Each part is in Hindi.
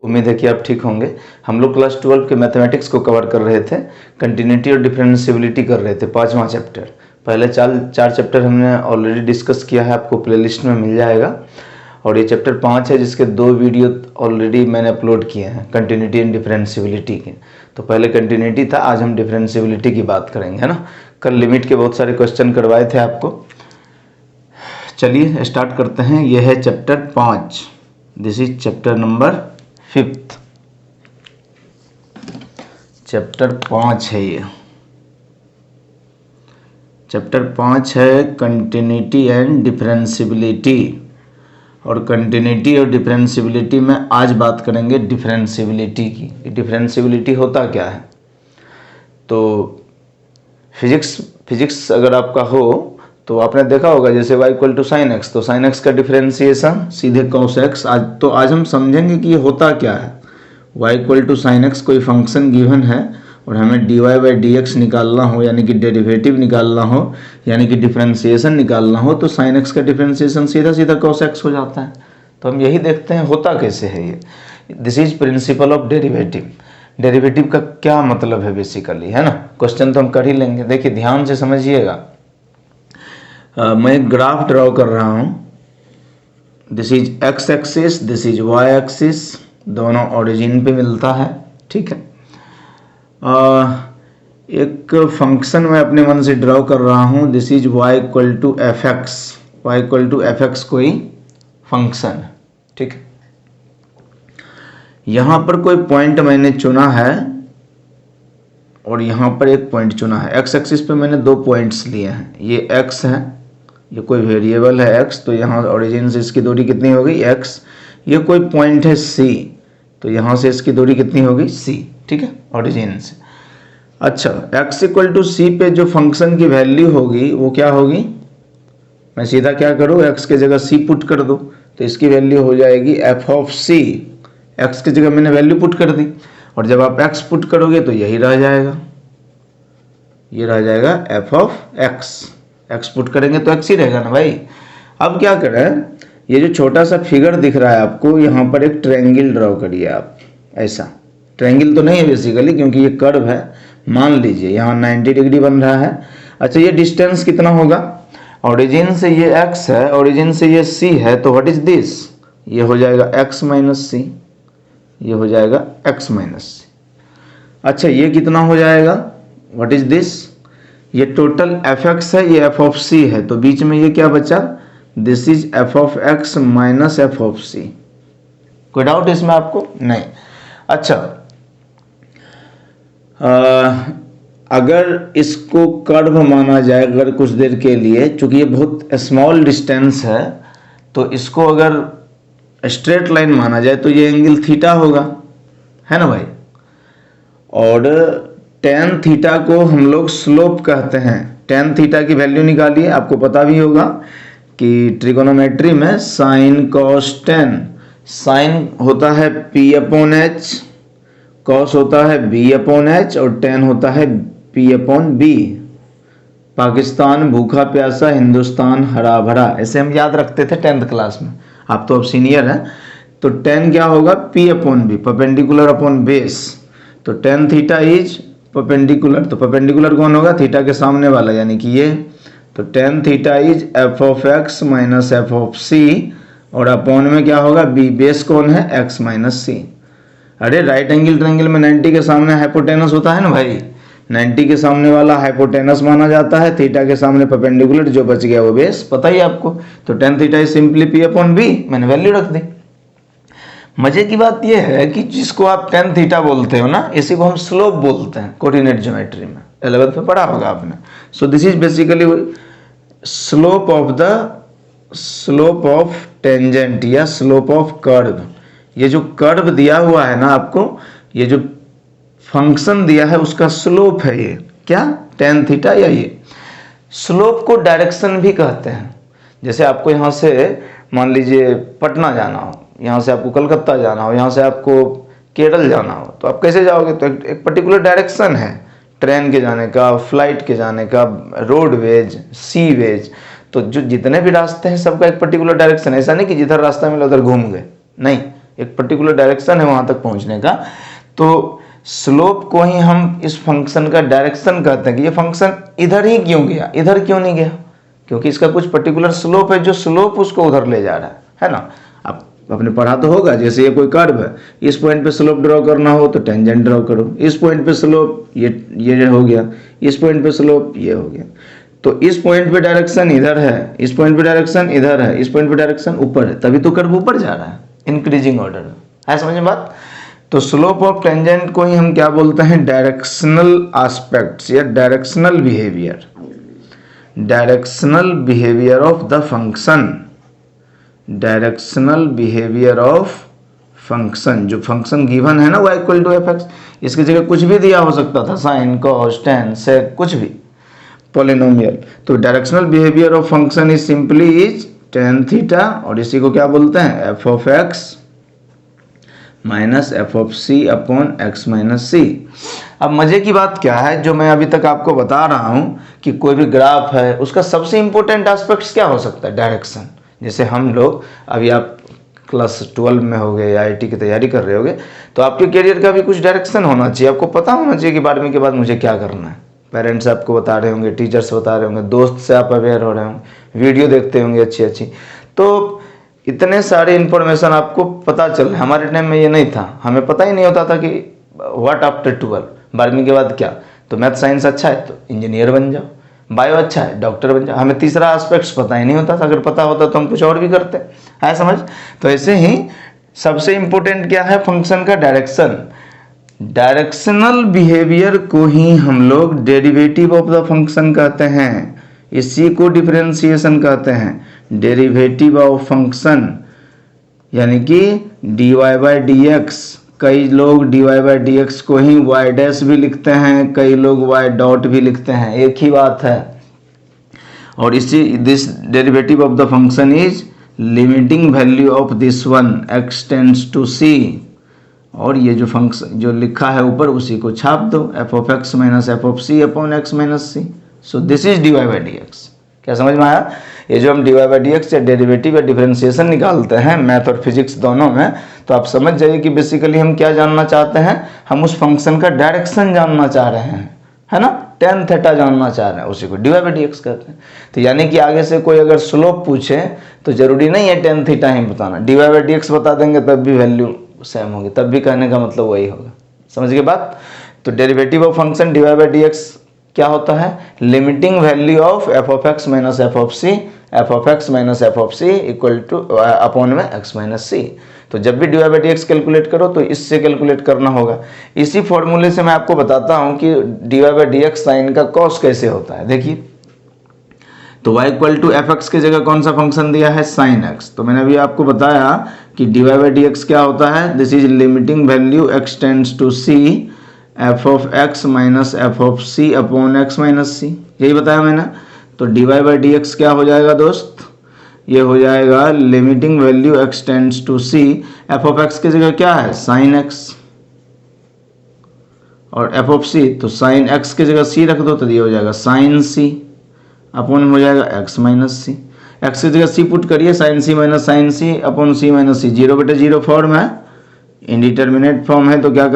उम्मीद है कि आप ठीक होंगे। हम लोग क्लास 12 के मैथमेटिक्स को कवर कर रहे थे, कंटिन्यूटी और डिफरेंशिएबिलिटी कर रहे थे, 5वां चैप्टर। पहले चार चैप्टर हमने ऑलरेडी डिस्कस किया है, आपको प्लेलिस्ट में मिल जाएगा। और ये चैप्टर 5 है जिसके 2 वीडियो ऑलरेडी मैंने अपलोड किए हैं कंटिन्यूटी एंड डिफरेंशिएबिलिटी के। तो पहले कंटिन्यूटी था, आज हम डिफरेंशिएबिलिटी की बात करेंगे, है ना। कल लिमिट के बहुत सारे क्वेश्चन करवाए थे आपको। चलिए स्टार्ट करते हैं। यह है chapter 5, this is chapter number 5। Chapter 5 है ये, चैप्टर 5 है कंटिन्यूटी एंड डिफरेंशिएबिलिटी। और कंटिन्यूटी और डिफरेंशिएबिलिटी में आज बात करेंगे डिफरेंशिएबिलिटी की। डिफरेंशिएबिलिटी होता क्या है? तो फिजिक्स अगर आपका हो तो आपने देखा होगा, जैसे y equal to sine x, तो साइन एक्स का डिफरेंशिएशन सीधे कॉस एक्स। आज हम समझेंगे कि ये होता क्या है। y equal to sine x कोई फंक्शन गिवन है और हमें dy बाई डी एक्स निकालना हो, यानी कि डेरिवेटिव निकालना हो, यानी कि डिफरेंशिएशन निकालना हो, तो साइन एक्स का डिफरेंशिएशन सीधा सीधा कॉस एक्स हो जाता है। तो हम यही देखते हैं होता कैसे है ये। This is principle of derivative. Derivative का क्या मतलब है बेसिकली, है ना। क्वेश्चन तो हम कर ही लेंगे। देखिए ध्यान से समझिएगा। मैं एक ग्राफ ड्रॉ कर रहा हूँ। This is x axis, this is y axis, दोनों ओरिजिन पे मिलता है, ठीक है। एक फंक्शन मैं अपने मन से ड्रॉ कर रहा हूँ। This is y equal to f x. Y equal to f x कोई फंक्शन, ठीक है। यहाँ पर कोई पॉइंट मैंने चुना है और यहाँ पर एक पॉइंट चुना है। एक्स एक्सिस पे मैंने 2 पॉइंट्स लिए हैं। ये एक्स है, ये कोई वेरिएबल है एक्स, तो यहाँ ओरिजिन से इसकी दूरी कितनी होगी एक्स। ये कोई पॉइंट है सी, तो यहाँ से इसकी दूरी कितनी होगी सी, ठीक है, ओरिजिन से। अच्छा, एक्स इक्वल टू सी पे जो फंक्शन की वैल्यू होगी वो क्या होगी? मैं सीधा क्या करूँ, एक्स के जगह सी पुट कर दूँ, तो इसकी वैल्यू हो जाएगी एफ ऑफ सी। एक्स की जगह मैंने वैल्यू पुट कर दी, और जब आप एक्स पुट करोगे तो यही रह जाएगा, ये रह जाएगा F of x. X put करेंगे तो एक्स ही रहेगा ना भाई। अब क्या करें, ये जो छोटा सा फिगर दिख रहा है आपको, यहाँ पर एक ट्रायंगल ड्रॉ करिए आप। ऐसा ट्रायंगल तो नहीं है बेसिकली, क्योंकि ये कर्व है। मान लीजिए यहाँ 90 डिग्री बन रहा है। अच्छा, ये डिस्टेंस कितना होगा? ओरिजिन से ये x है, ओरिजिन से ये c है, तो व्हाट इज दिस? ये हो जाएगा x माइनस सी, ये हो जाएगा x माइनस सी। अच्छा, ये कितना हो जाएगा? What is this? ये टोटल एफ एक्स है, ये एफ ऑफ सी है, तो बीच में ये क्या बचा? This is F of x minus F of C. कोई डाउट इसमें आपको? नहीं। अच्छा, अगर इसको कर्व माना जाए अगर कुछ देर के लिए, चूंकि ये बहुत स्मॉल डिस्टेंस है, तो इसको अगर स्ट्रेट लाइन माना जाए तो ये एंगल थीटा होगा, है ना भाई। और टेन थीटा को हम लोग स्लोप कहते हैं। टेन थीटा की वैल्यू निकालिए। आपको पता भी होगा कि ट्रिगोनोमेट्री में साइन कॉस टेन, साइन होता है पी अपॉन एच, कॉस होता है बी अपॉन एच, और टेन होता है पी अपॉन बी। पाकिस्तान भूखा प्यासा, हिंदुस्तान हरा भरा, ऐसे हम याद रखते थे 10th क्लास में। आप तो अब सीनियर हैं, तो टेन क्या होगा? P upon B, perpendicular upon base. तो टेन थीटा इज परपेंडिकुलर, तो परपेंडिकुलर कौन होगा? थीटा के सामने वाला, यानी कि ये। तो tan theta is F of x minus F of C, और अपॉन में क्या होगा? बी। बेस कौन है? X minus C. अरे राइट एंगल ट्रायंगल में 90 के सामने हाइपोटेनस होता है ना भाई। 90 के सामने वाला हाइपोटेनस माना जाता है, थीटा के सामने परपेंडिकुलर, जो बच गया वो बेस। पता ही आपको। तो tan theta is simply P upon B, मैंने वैल्यू रख दी। मजे की बात यह है कि जिसको आप टेन थीटा बोलते हो ना, इसी को हम स्लोप बोलते हैं कोऑर्डिनेट ज्योमेट्री में। 11th में पढ़ा होगा आपने। सो this is basically slope of tangent या स्लोप ऑफ कर्व। ये जो कर्व दिया हुआ है ना आपको, ये जो फंक्शन दिया है उसका स्लोप है ये। क्या? Tan theta. या ये स्लोप को डायरेक्शन भी कहते हैं। जैसे आपको यहाँ से मान लीजिए पटना जाना हो, यहाँ से आपको कलकत्ता जाना हो, यहाँ से आपको केरल जाना हो, तो आप कैसे जाओगे? तो एक पर्टिकुलर डायरेक्शन है ट्रेन के जाने का, फ्लाइट के जाने का, रोडवेज, सी वेज। तो जो जितने भी रास्ते हैं सबका एक पर्टिकुलर डायरेक्शन है। ऐसा नहीं कि जिधर रास्ता मिला उधर घूम गए, नहीं, एक पर्टिकुलर डायरेक्शन है वहां तक पहुंचने का। तो स्लोप को ही हम इस फंक्शन का डायरेक्शन कहते हैं कि ये फंक्शन इधर ही क्यों गया, इधर क्यों नहीं गया, क्योंकि इसका कुछ पर्टिकुलर स्लोप है जो स्लोप उसको उधर ले जा रहा है ना। आप आपने पढ़ा तो होगा, जैसे ये कोई कर्व है, इस पॉइंट पे स्लोप ड्रॉ करना हो तो टेंजेंट ड्रॉ करो, इस पॉइंट पे स्लोप ये हो गया, इस पॉइंट पे स्लोप ये हो गया। तो इस पॉइंट पे डायरेक्शन इधर है, इस पॉइंट पे डायरेक्शन इधर है, इस पॉइंट पे डायरेक्शन ऊपर है, तभी तो कर्व ऊपर जा रहा है इंक्रीजिंग ऑर्डर में, है समझ में बात। तो स्लोप ऑफ टेंजेंट को ही हम क्या बोलते हैं, डायरेक्शनल एस्पेक्ट्स या directional behaviour, directional behaviour of the function, directional behaviour of function. जो फंक्शन गिवन है ना y equal to f x, इसकी जगह कुछ भी दिया हो सकता था, साइन कॉस टेन सेक कुछ भी, पॉलिनोमियल। तो directional behaviour of function is simply is tan theta, और इसी को क्या बोलते हैं, F of x minus F of C upon x minus C. अब मजे की बात क्या है, जो मैं अभी तक आपको बता रहा हूं कि कोई भी ग्राफ है उसका सबसे इंपॉर्टेंट एस्पेक्ट्स क्या हो सकता है, डायरेक्शन। जैसे हम लोग अभी आप क्लास 12 में हो गए या IIT की तैयारी कर रहे होगे, तो आपके करियर का भी कुछ डायरेक्शन होना चाहिए, आपको पता होना चाहिए कि 12वीं के बाद मुझे क्या करना है। पेरेंट्स आपको बता रहे होंगे, टीचर्स बता रहे होंगे, दोस्त से आप अवेयर हो रहे होंगे, वीडियो देखते होंगे अच्छी अच्छी, तो इतने सारे इन्फॉर्मेशन आपको पता चल रहे। हमारे टाइम में ये नहीं था, हमें पता ही नहीं होता था कि व्हाट आफ्टर 12, 12वीं के बाद क्या। तो मैथ साइंस अच्छा है तो इंजीनियर बन जाओ, बायो अच्छा है डॉक्टर बन जाओ। हमें तीसरा एस्पेक्ट्स पता ही नहीं होता था, अगर पता होता तो हम कुछ और भी करते, है समझ। तो ऐसे ही सबसे इंपॉर्टेंट क्या है, फंक्शन का डायरेक्शन। डायरेक्शनल बिहेवियर को ही हम लोग डेरिवेटिव ऑफ द फंक्शन कहते हैं, इसी को डिफरेंशिएशन कहते हैं, डेरिवेटिव ऑफ फंक्शन, यानी कि dy बाई डी एक्स। कई लोग dy बाई डी एक्स को ही y डैश भी लिखते हैं, कई लोग y डॉट भी लिखते हैं, एक ही बात है। और इसी this derivative of the function is limiting value of this one x tends to c, और ये जो फंक्शन जो लिखा है ऊपर उसी को छाप दो, f of x minus F of C upon x minus c. So this is dy by D x. क्या समझ में आया। ये जो हम dy बाई डी एक्स या डेरिवेटिव या डिफरेंशिएशन निकालते हैं मैथ और फिजिक्स दोनों में, तो आप समझ जाइए कि बेसिकली हम क्या जानना चाहते हैं, हम उस फंक्शन का डायरेक्शन जानना चाह रहे हैं, है ना, टेन थीटा जानना चाह रहे हैं, उसी को dy बाई डी एक्स कहते हैं। तो यानी कि आगे से कोई अगर स्लोप पूछे तो जरूरी नहीं है टेन थीटा ही बताना, dy बाई डी एक्स बता देंगे तब भी वैल्यू सेम होगी, तब भी कहने का मतलब वही होगा। समझ गए बात। तो derivative of function dy by D x क्या होता है, limiting value of f of x minus F of c, f of x minus F of c equal to upon में एक्स माइनस सी। तो जब भी dy by D x calculate करो तो इससे कैलकुलेट करना होगा। इसी फॉर्मूले से मैं आपको बताता हूं कि dy by D x sine का कॉस कैसे होता है। देखिए, तो y equal to f x की जगह कौन सा फंक्शन दिया है, साइन एक्स। तो मैंने अभी आपको बताया कि dy बाई डी एक्स क्या होता है, this is limiting value x tends to c F of x minus F of C upon x minus C, यही बताया मैंने। तो dy बाई डी एक्स क्या हो जाएगा दोस्त, ये हो जाएगा limiting value x tends to c, F of x की जगह क्या है साइन x, और एफ ऑफ सी, तो साइन x की जगह c रख दो तो ये हो जाएगा साइन c अपॉन हो जाएगा x माइनस सी। एक्स की जगह c पुट करिए, sine c minus sine c upon c minus C. 0/0 form है, इनडिटर्मिनेट फॉर्म है, तो क्या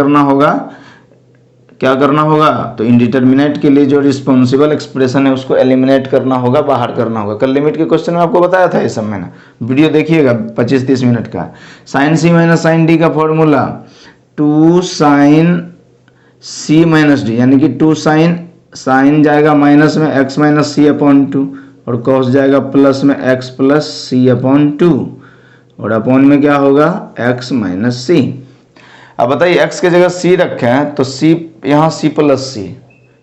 करना होगा, तो इनडिटर्मिनेट के लिए जो रिस्पॉन्सिबल एक्सप्रेशन है उसको एलिमिनेट करना होगा, बाहर करना होगा। कल लिमिट के क्वेश्चन में आपको बताया था ये सब, मैंने वीडियो देखिएगा 25-30 मिनट का। साइन सी माइनस साइन डी का फॉर्मूला 2 साइन सी माइनस डी, यानी कि 2 साइन जाएगा माइनस में x माइनस सी अपॉन 2, और कॉस जाएगा प्लस में x प्लस सी अपॉन 2, और अपॉन में क्या होगा x माइनस सी। अब बताइए x की जगह c रखे हैं तो c यहाँ c प्लस सी,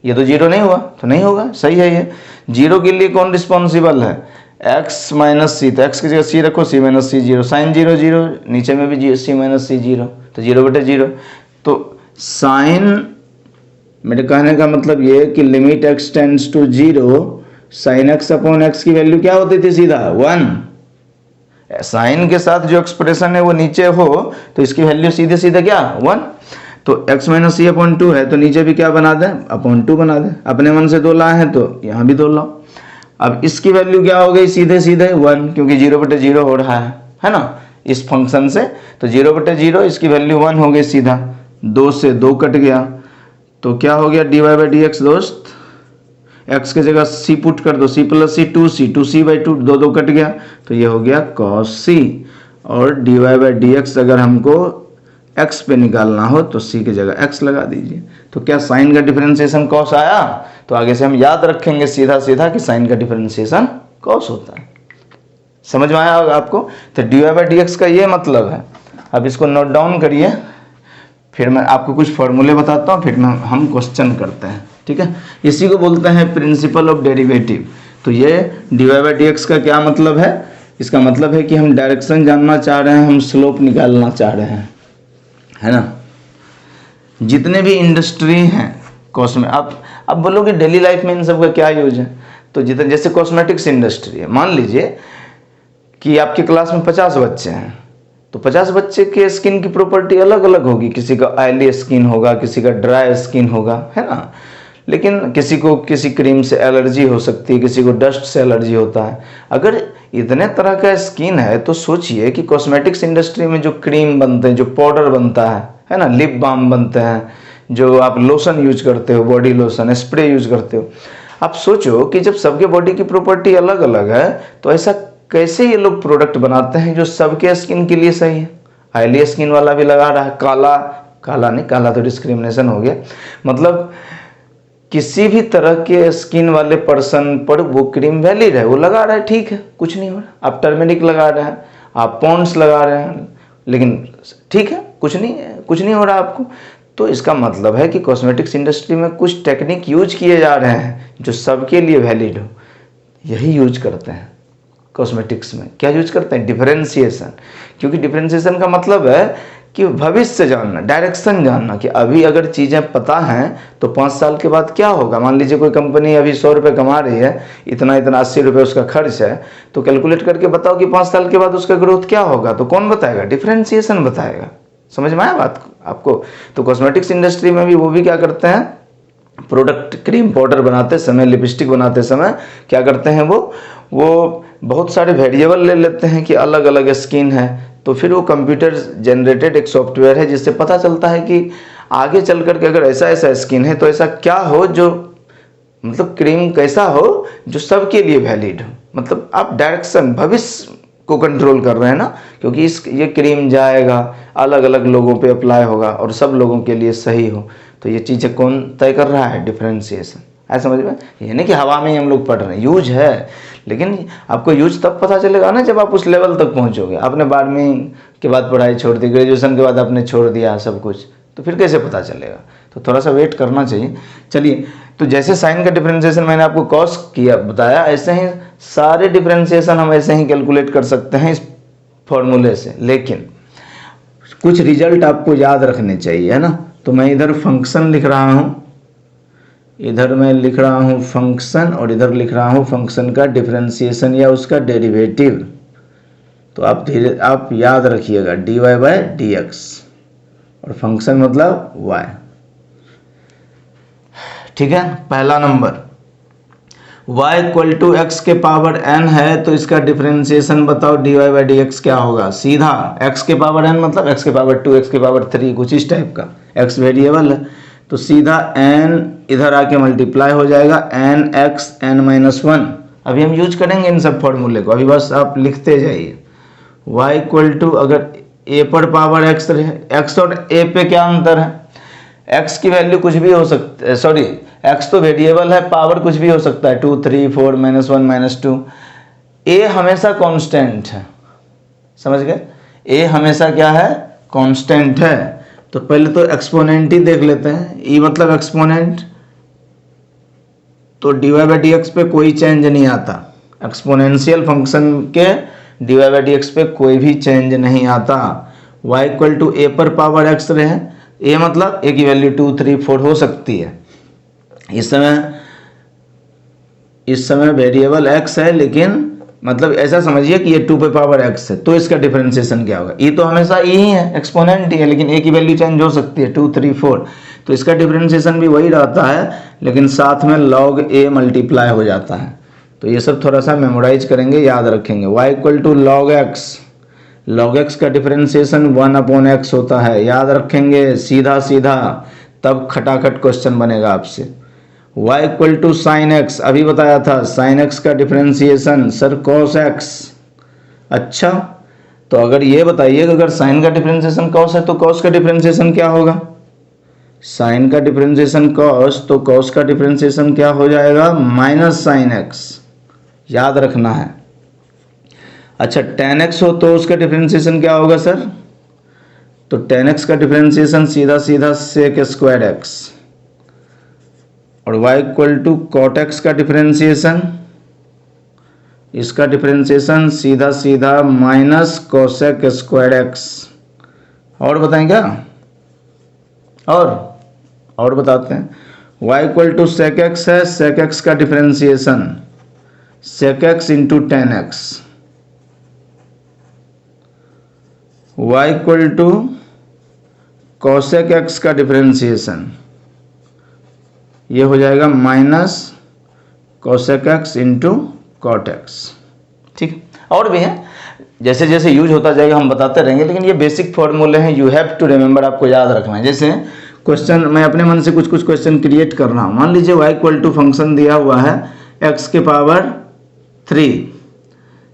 ये तो जीरो नहीं हुआ, तो नहीं होगा, सही है। ये जीरो के लिए कौन रिस्पॉन्सिबल है, x माइनस सी, तो x की जगह c रखो, c माइनस सी 0, साइन 0 0, नीचे में भी c माइनस सी 0, तो 0/0। तो साइन, मेरे कहने का मतलब ये कि limit x tends to 0, sine x upon x की वैल्यू क्या होती थी, सीधा 1। साइन के साथ जो एक्सप्रेशन है वो नीचे हो तो इसकी वैल्यू सीधे सीधे क्या 1। तो x माइनस सी अपॉन 2 है तो नीचे भी क्या बना दें, अपॉन 2 बना दें। अपने मन से 2 लाए हैं तो यहाँ भी 2 लाओ। अब इसकी वैल्यू क्या हो गई, सीधे सीधे 1, क्योंकि 0/0 हो रहा है ना। इस फंक्शन से, तो 0/0 इसकी वैल्यू 1 हो गई सीधा, 2 से 2 कट गया, तो क्या हो गया dy/dx दोस्त, x की जगह c पुट कर दो, c + c 2c, 2c/2, 2 cut गया, तो ये हो गया cos c, और dy/dx अगर हमको x पे निकालना हो तो c की जगह x लगा दीजिए। तो क्या साइन का डिफरेंशिएशन cos आया, तो आगे से हम याद रखेंगे सीधा सीधा कि साइन का डिफरेंशिएशन cos होता है। समझ में आया होगा आपको। तो dy/dx का ये मतलब है। अब इसको नोट डाउन करिए, फिर मैं आपको कुछ फॉर्मूले बताता हूँ, फिर हम क्वेश्चन करते हैं, ठीक है। इसी को बोलते हैं प्रिंसिपल ऑफ डेरिवेटिव। तो ये dy/dx का क्या मतलब है, इसका मतलब है कि हम डायरेक्शन जानना चाह रहे हैं, हम स्लोप निकालना चाह रहे हैं, है ना। जितने भी इंडस्ट्री हैं कॉस्मेटिक, अब बोलोगे डेली लाइफ में इन सब का क्या यूज है, तो जितने जैसे कॉस्मेटिक्स इंडस्ट्री है, मान लीजिए कि आपकी क्लास में 50 बच्चे हैं, तो 50 बच्चे के स्किन की प्रॉपर्टी अलग अलग होगी, किसी का ऑयली स्किन होगा, किसी का ड्राई स्किन होगा, है ना। लेकिन किसी को किसी क्रीम से एलर्जी हो सकती है, किसी को डस्ट से एलर्जी होता है। अगर इतने तरह का स्किन है तो सोचिए कि कॉस्मेटिक्स इंडस्ट्री में जो क्रीम बनते हैं, जो पाउडर बनता है ना, लिप बाम बनते हैं, जो आप लोशन यूज करते हो, बॉडी लोशन, स्प्रे यूज करते हो, आप सोचो कि जब सबके बॉडी की प्रॉपर्टी अलग अलग है तो ऐसा कैसे ये लोग प्रोडक्ट बनाते हैं जो सबके स्किन के लिए सही है। ऑयली स्किन वाला भी लगा रहा है, काला नहीं, काला तो डिस्क्रिमिनेशन हो गया, मतलब किसी भी तरह के स्किन वाले पर्सन पर वो क्रीम वैलिड है, वो लगा रहा है, ठीक है, कुछ नहीं हो रहा। आप टर्मेरिक लगा रहे हैं, आप पॉन्ड्स लगा रहे हैं, लेकिन ठीक है, कुछ नहीं हो रहा आपको। तो इसका मतलब है कि कॉस्मेटिक्स इंडस्ट्री में कुछ टेक्निक यूज किए जा रहे हैं जो सबके लिए वैलिड हो, यही यूज करते हैं कॉस्मेटिक्स में। क्या यूज करते हैं, डिफरेंशिएशन। क्योंकि डिफरेंशिएशन का मतलब है कि भविष्य जानना, डायरेक्शन जानना, कि अभी अगर चीज़ें पता हैं तो 5 साल के बाद क्या होगा। मान लीजिए कोई कंपनी अभी 100 रुपये कमा रही है, इतना 80 रुपये उसका खर्च है, तो कैलकुलेट करके बताओ कि 5 साल के बाद उसका ग्रोथ क्या होगा, तो कौन बताएगा, डिफरेंशिएशन बताएगा। समझ में आया बात आपको। तो कॉस्मेटिक्स इंडस्ट्री में भी वो भी क्या करते हैं, प्रोडक्ट क्रीम पाउडर बनाते समय, लिपस्टिक बनाते समय क्या करते हैं, वो बहुत सारे वेरिएबल ले लेते हैं कि अलग अलग स्किन है, तो फिर वो कंप्यूटर जनरेटेड एक सॉफ्टवेयर है जिससे पता चलता है कि आगे चल कर के अगर ऐसा ऐसा स्किन है तो ऐसा क्या हो, जो मतलब क्रीम कैसा हो जो सबके लिए वैलिड हो। मतलब आप डायरेक्शन, भविष्य को कंट्रोल कर रहे हैं ना, क्योंकि ये क्रीम जाएगा, अलग अलग लोगों पे अप्लाई होगा और सब लोगों के लिए सही हो। तो ये चीज़ें कौन तय कर रहा है, डिफरेंशिएशन। ऐसा समझ में, ये नहीं कि हवा में ही हम लोग पढ़ रहे हैं, यूज है, लेकिन आपको यूज तब पता चलेगा ना जब आप उस लेवल तक पहुंचोगे। आपने 12वीं के बाद पढ़ाई छोड़ दी, ग्रेजुएशन के बाद आपने छोड़ दिया सब कुछ, तो फिर कैसे पता चलेगा। तो थोड़ा सा वेट करना चाहिए। चलिए, तो जैसे साइन का डिफरेंशिएशन मैंने आपको कॉस किया बताया, ऐसे ही सारे डिफरेंशिएशन हम ऐसे ही कैलकुलेट कर सकते हैं इस फॉर्मूले से। लेकिन कुछ रिजल्ट आपको याद रखने चाहिए, है ना। तो मैं इधर फंक्शन लिख रहा हूँ, इधर मैं लिख रहा हूँ फंक्शन, और इधर लिख रहा हूँ फंक्शन का डिफरेंशिएशन या उसका डेरिवेटिव। तो आप याद रखिएगा dy/dx, और फंक्शन मतलब y, ठीक है। पहला नंबर y = x के पावर n है, तो इसका डिफरेंशिएशन बताओ dy/dx क्या होगा। सीधा x के पावर n मतलब x के पावर 2, x के पावर 3, कुछ इस टाइप का, x वेरिएबल है, तो सीधा n इधर आके मल्टीप्लाई हो जाएगा nx n-1। अभी हम यूज करेंगे इन सब फॉर्मूले को, अभी बस आप लिखते जाइए। y = अगर a पर पावर x रहे, x और a पे क्या अंतर है, x की वैल्यू कुछ भी हो सकता है, सॉरी x तो वेरिएबल है, पावर कुछ भी हो सकता है, 2, 3, 4, -1, -2। a हमेशा कांस्टेंट है, समझ गए, a हमेशा क्या है, कांस्टेंट है। तो पहले तो एक्सपोनेंट ही देख लेते हैं, e मतलब एक्सपोनेंट, तो dy/dx पे कोई चेंज नहीं आता, एक्सपोनेंशियल फंक्शन के dy/dx पे कोई भी चेंज नहीं आता। y = a पर पावर x रहे, a मतलब a की वैल्यू 2, 3, 4 हो सकती है। इस समय वेरिएबल x है, लेकिन मतलब ऐसा समझिए कि ये 2 पे पावर x है, तो इसका डिफरेंशिएशन क्या होगा, e तो हमेशा e ही है, एक्सपोनेंट ही है, लेकिन a की वैल्यू चेंज हो सकती है, 2, 3, 4, तो इसका डिफरेंशिएशन भी वही रहता है, लेकिन साथ में log a मल्टीप्लाई हो जाता है। तो ये सब थोड़ा सा मेमोराइज करेंगे, याद रखेंगे। y = log x, log x का डिफरेंशिएशन 1/x होता है, याद रखेंगे सीधा सीधा, तब खटाखट क्वेश्चन बनेगा आपसे। y equal to sine x, अभी बताया था साइन एक्स का डिफरेंशिएशन सर कॉस एक्स। अच्छा, तो अगर ये बताइए कि अगर साइन का डिफरेंशिएशन कॉस है तो कॉस का डिफरेंशिएशन क्या होगा? साइन का डिफरेंशिएशन कॉस, तो कॉस का डिफरेंशिएशन क्या हो जाएगा? माइनस साइन एक्स, याद रखना है। अच्छा, टेन एक्स हो तो उसका डिफरेंशिएशन क्या होगा सर? तो टेन एक्स का डिफरेंशिएशन सीधा सीधा सेक स्क्वायर एक्स, और y equal to cot x का डिफरेंशिएशन, इसका डिफरेंशिएशन सीधा सीधा माइनस कोसेक स्क्वायर एक्स। और बताएं क्या? और बताते हैं, y equal to sec x है, सेक एक्स का differentiation sec x into tan x, y equal to cosec x का डिफरेंशिएशन ये हो जाएगा minus cosec x into cot x. ठीक है, और भी है, जैसे जैसे यूज होता जाएगा हम बताते रहेंगे, लेकिन ये बेसिक फॉर्मूले हैं, यू हैव टू रिमेंबर, आपको याद रखना है। जैसे क्वेश्चन मैं अपने मन से कुछ क्वेश्चन क्रिएट कर रहा हूँ। मान लीजिए y इक्वल टू फंक्शन दिया हुआ है x के पावर 3,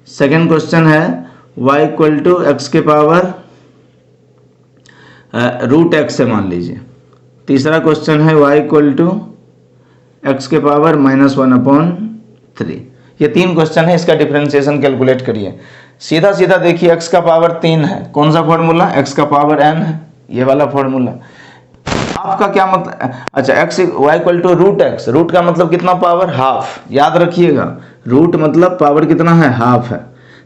सेकेंड क्वेश्चन है y इक्वल टू एक्स के पावर रूट एक्स है मान लीजिए, तीसरा क्वेश्चन है y इक्वल टू एक्स के पावर -1/3। ये तीन क्वेश्चन है, इसका डिफरेंशिएशन कैलकुलेट करिए। सीधा सीधा देखिए, x का पावर 3 है, कौन सा फॉर्मूला? x का पावर n है, ये वाला फॉर्मूला। आपका क्या मतलब? अच्छा, x y equal to root x, root का मतलब कितना? पावर हाफ, याद रखिएगा, रूट मतलब पावर कितना है? हाफ है।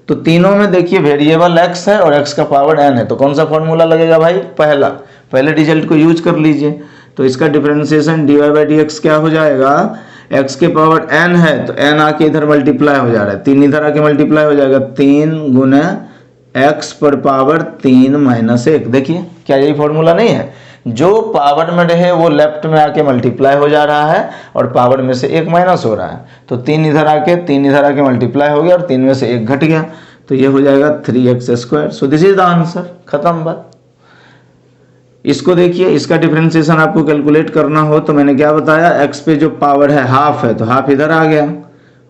तो तीनों में देखिए वेरिएबल x है और x का पावर n है, तो कौन सा फॉर्मूला लगेगा भाई? पहले रिजल्ट को यूज कर लीजिए। तो इसका डिफरेंशिएशन dy/dx क्या हो जाएगा? x के पावर n है तो n आके इधर मल्टीप्लाई हो जा रहा है, 3 इधर आके मल्टीप्लाई हो जाएगा, 3 गुना x पर पावर 3 माइनस 1। देखिए क्या यही फॉर्मूला नहीं है? जो पावर में रहे वो लेफ्ट में आके मल्टीप्लाई हो जा रहा है और पावर में से 1 माइनस हो रहा है, तो 3 इधर आके मल्टीप्लाई हो गया और 3 में से 1 घट गया, तो ये हो जाएगा 3x²। So this is the answer, खत्म बात। इसको देखिए, इसका डिफरेंशिएशन आपको कैलकुलेट करना हो तो मैंने क्या बताया? x पे जो पावर है हाफ है तो हाफ इधर आ गया,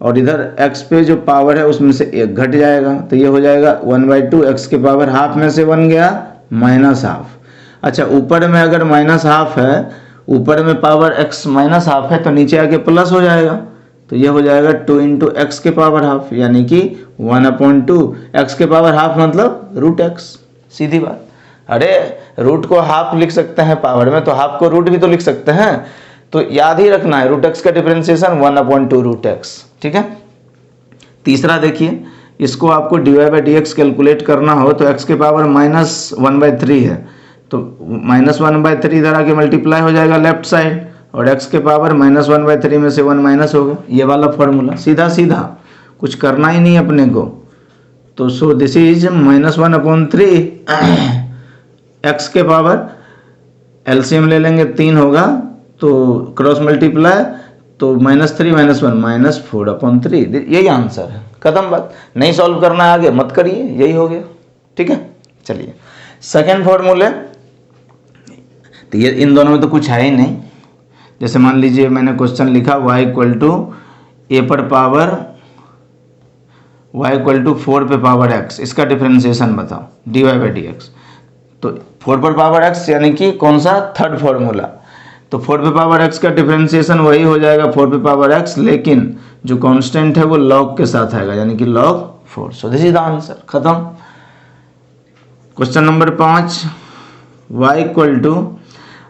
और इधर x पे जो पावर है उसमें से 1 घट जाएगा, तो ये हो जाएगा 1/2, x के पावर हाफ में से बन गया माइनस हाफ। अच्छा, ऊपर में अगर माइनस हाफ है, ऊपर में पावर x माइनस हाफ है तो नीचे आके प्लस हो जाएगा, तो ये हो जाएगा 2 इंटू एक्स के पावर हाफ, यानी कि 1/2। एक्स के पावर हाफ मतलब रूट एक्स, सीधी बात। अरे रूट को हाफ लिख सकते हैं पावर में, तो हाफ को रूट भी तो लिख सकते हैं, तो याद ही रखना है रूट एक्स का डिफरेंशिएशन 1/2 रूट एक्स। ठीक है, तीसरा देखिए, इसको आपको dy/dx कैलकुलेट करना हो तो x के पावर -1/3 है, तो -1/3 इधर आके मल्टीप्लाई हो जाएगा लेफ्ट साइड, और x के पावर -1/3 में से 1 माइनस होगा, ये वाला फॉर्मूला सीधा सीधा, कुछ करना ही नहीं अपने को। तो सो दिस इज -1/3 x के पावर, एलसीएम ले लेंगे 3 होगा तो क्रॉस मल्टीप्लाई, तो -3 - 1 -4/3, यही आंसर है, खत्म बात। नहीं सॉल्व करना है आगे मत करिए, यही हो गया। ठीक है, चलिए सेकेंड फॉर्मूले, तो ये इन दोनों में तो कुछ है ही नहीं। जैसे मान लीजिए मैंने क्वेश्चन लिखा y इक्वल टू a पर पावर y इक्वल टू 4 पे पावर x, इसका डिफरेंशिएशन बताओ dy/dx। तो 4 पर पावर x यानी कि कौन सा? Third formula. तो 4 पे पावर x का डिफरेंशिएशन वही हो जाएगा 4 पे पावर x, लेकिन जो कांस्टेंट है वो log के साथ आएगा, यानी कि log 4। So this is the answer, खत्म। Question number 5, y equal to,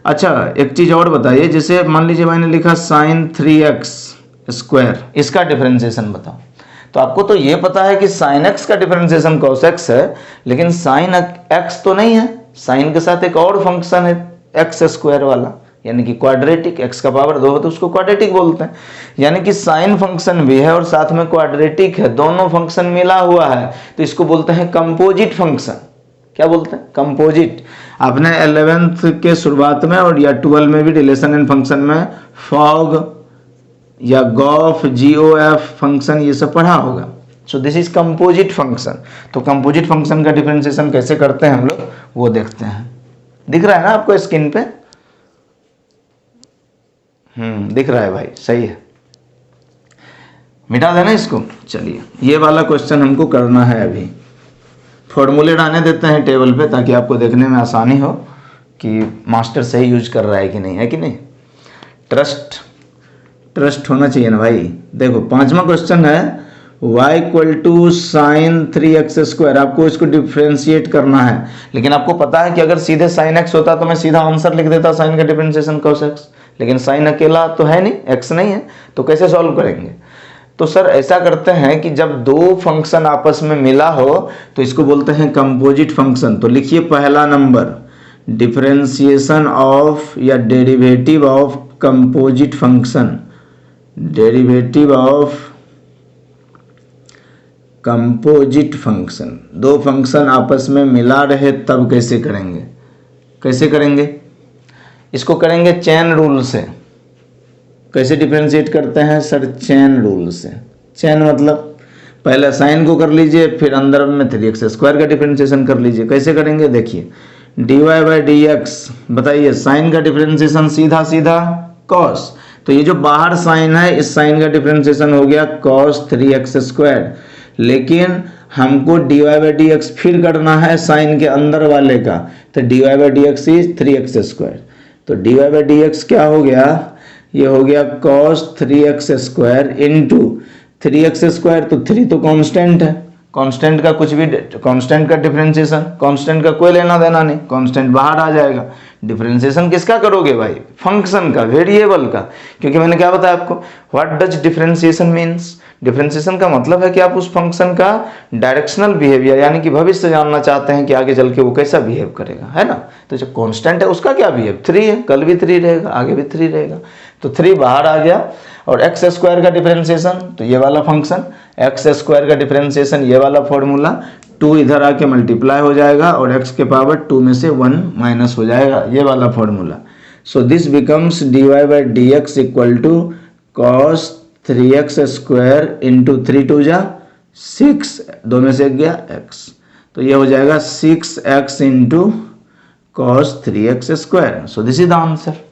अच्छा एक चीज और बताइए, जैसे मान लीजिए मैंने लिखा sin 3x², इसका डिफरेंशिएशन बताओ। तो आपको तो ये पता है कि sin x का डिफरेंशिएशन cos x है, लेकिन sin x तो नहीं है, sin के साथ एक और फंक्शन है x² वाला, यानी कि क्वाड्रेटिक, x का पावर 2 हो तो उसको क्वाड्रेटिक बोलते हैं, यानी कि sin फंक्शन भी है और साथ में क्वाड्रेटिक है, दोनों फंक्शन मिला हुआ है, तो इसको बोलते हैं कंपोजिट फंक्शन। क्या बोलते हैं? कंपोजिट। आपने 11th के शुरुआत में और या 12 में भी रिलेशन एंड फंक्शन में फॉग या गॉफ, GOF फंक्शन ये सब पढ़ा होगा। सो दिस इज कंपोजिट फंक्शन। तो कंपोजिट फंक्शन का डिफरेंशिएशन कैसे करते हैं हम लोग वो देखते हैं। दिख रहा है ना आपको स्क्रीन पे? दिख रहा है भाई, सही है। मिटा देना इसको। चलिए ये वाला क्वेश्चन हमको करना है अभी। फॉर्मूले डालने देते हैं टेबल पे ताकि आपको देखने में आसानी हो कि मास्टर सही यूज कर रहा है कि नहीं, है कि नहीं। ट्रस्ट होना चाहिए ना भाई। देखो 5वां क्वेश्चन है y equal to sign 3x²। आपको इसको डिफ्रेंशिएट करना है, लेकिन आपको पता है कि अगर सीधे साइन x होता तो मैं सीधा आंसर लिख देता साइन का डिफ्रेंशिएशन cos x, लेकिन साइन अकेला तो है नहीं, x नहीं है, तो कैसे सॉल्व करेंगे। तो सर ऐसा करते हैं कि जब दो फंक्शन आपस में मिला हो तो इसको बोलते हैं कंपोजिट फंक्शन। तो लिखिए पहला नंबर, डिफरेंशिएशन ऑफ या derivative of composite function. Derivative of composite function, दो फंक्शन आपस में मिला रहे तब कैसे करेंगे। कैसे करेंगे इसको? करेंगे चेन रूल से। कैसे डिफरेंशिएट करते हैं सर? चेन रूल से। चेन मतलब पहले साइन को कर लीजिए, फिर अंदर में 3x² का डिफरेंशिएशन कर लीजिए। कैसे करेंगे देखिए, dy/dx, बताइए साइन का डिफरेंशिएशन सीधा सीधा cos, तो ये जो बाहर साइन है इस साइन का डिफरेंशिएशन हो गया cos 3x²। लेकिन हमको dy/dx फिर करना है साइन के अंदर वाले का, तो dy/dx इज 3x²। तो dy/dx क्या हो गया? ये हो गया cos 3x² इंटू 3x²। तो 3 तो कांस्टेंट है, कांस्टेंट का कुछ भी, कांस्टेंट का डिफरेंशिएशन, कांस्टेंट का कोई लेना देना नहीं, कांस्टेंट बाहर आ जाएगा। डिफरेंशिएशन किसका करोगे भाई? फंक्शन का, वेरिएबल का। क्योंकि मैंने क्या बताया आपको, what does differentiation means? Differentiation का मतलब है कि आप उस फंक्शन का डायरेक्शनल बिहेवियर यानी कि भविष्य जानना चाहते हैं कि आगे चल के वो कैसा बिहेव करेगा, है ना। तो जो कांस्टेंट है उसका क्या बिहेव, 3 है, कल भी 3 रहेगा, आगे भी 3 रहेगा। तो 3 बाहर आ गया। और x² का डिफरेंशिएशन, तो ये वाला फंक्शन, x² का डिफरेंशिएशन ये वाला फॉर्मूला, 2 इधर आके मल्टीप्लाई हो जाएगा और x के पावर 2 में से 1 माइनस हो जाएगा, ये वाला formula. So this becomes dy/dx equal to cos 3x² into 3 2 जा 6, 2 में से 1 गया x, तो ये हो जाएगा 6x into cos 3x²। So this is the answer.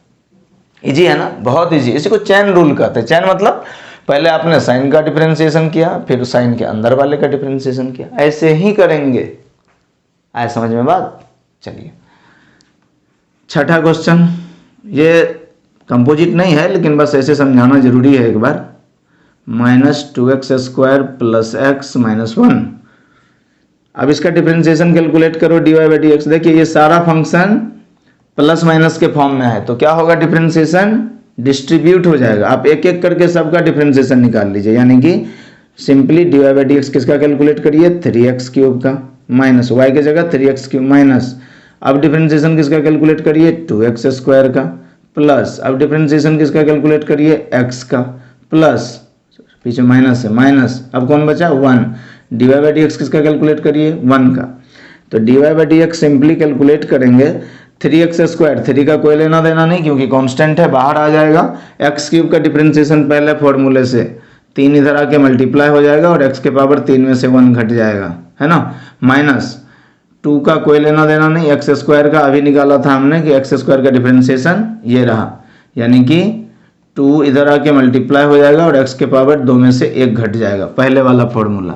Easy है ना, बहुत इजी। इसी को चेन रूल कहते हैं। चेन मतलब पहले आपने साइन का डिफरेंशिएशन किया, फिर साइन के अंदर वाले का डिफरेंशिएशन किया, ऐसे ही करेंगे। आए समझ में बात? चलिए 6ठा क्वेश्चन, ये कंपोजिट नहीं है लेकिन बस ऐसे समझाना जरूरी है एक बार। -2x² plus x minus 1। अब इसका डिफरेंशिएशन कैलकुलेट करो dy/dx। देखिए ये सारा फंक्शन प्लस माइनस के फॉर्म में है, तो क्या होगा, डिफरेंशिएशन डिस्ट्रीब्यूट हो जाएगा। आप एक एक करके सबका डिफरेंशिएशन निकाल लीजिए, यानी कि सिंपली dy/dx किसका कैलकुलेट करिए, 3x³ का, माइनस y की जगह 3x³ माइनस, अब डिफरेंशिएशन किसका कैलकुलेट करिए, 2x² का, प्लस अब डिफरेंशिएशन किसका कैलकुलेट करिए, x का, प्लस पीछे माइनस है, माइनस अब कौन बचा, 1, dy/dx किसका कैलकुलेट करिए, 1 का। तो dy/dx सिंपली कैलकुलेट करेंगे 3x², 3 का कोई लेना देना नहीं क्योंकि कांस्टेंट है, बाहर आ जाएगा। x³ का डिफरेंशिएशन पहले फॉर्मूले से 3 इधर आके मल्टीप्लाई हो जाएगा और x के पावर 3 में से 1 घट जाएगा, है ना। माइनस 2 का कोई लेना देना नहीं, x² का अभी निकाला था हमने कि x² का डिफरेंशिएशन ये रहा, यानी कि 2 इधर आके मल्टीप्लाई हो जाएगा और x के पावर 2 में से 1 घट जाएगा, पहले वाला फॉर्मूला।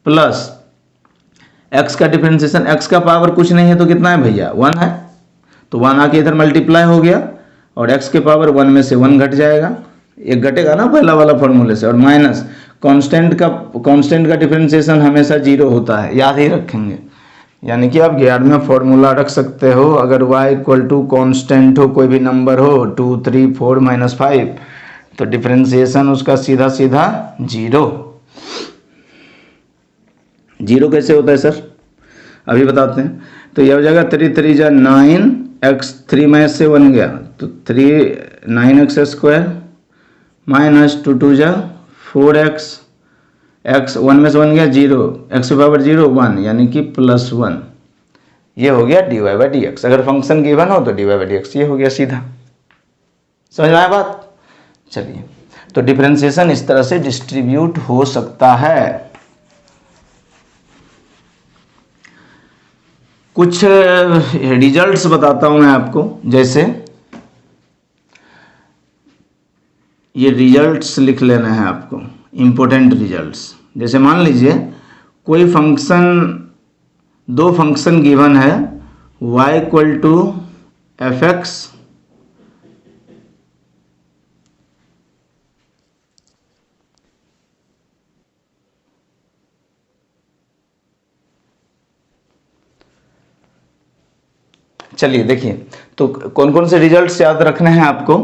प्लस x का डिफरेंशिएशन, x का पावर कुछ नहीं है तो कितना है भैया, 1 है, तो 1 आके इधर मल्टीप्लाई हो गया और x के पावर 1 में से 1 घट जाएगा, 1 घटेगा ना पहला वाला फॉर्मूले से। और माइनस कांस्टेंट का डिफरेंशिएशन हमेशा 0 होता है, याद ही रखेंगे। यानी कि आप 11वां फॉर्मूला रख सकते हो, अगर y इक्वल टू कॉन्स्टेंट हो, कोई भी नंबर हो 2 3 4 -5, तो डिफरेंशिएशन उसका सीधा सीधा 0। 0 कैसे होता है सर, अभी बताते हैं। तो यह हो जाएगा 3 3 जा 9, x 3 में से 1 गया तो 9x² माइनस 2 2 जा 4x, x 1 में से 1 गया 0, x की पावर 0 1 यानी कि +1। ये हो गया dy/dx। अगर फंक्शन गिवन हो तो dy/dx ये हो गया सीधा। समझ में आया बात? चलिए, तो डिफरेंशिएशन इस तरह से डिस्ट्रीब्यूट हो सकता है। कुछ रिजल्ट्स बताता हूं मैं आपको। जैसे ये रिजल्ट्स लिख लेना है आपको, इम्पोर्टेंट रिजल्ट्स। जैसे मान लीजिए कोई फंक्शन, दो फंक्शन गिवन है, y equal to f x चलिए देखिए, तो कौन कौन से रिजल्ट्स याद रखने हैं आपको।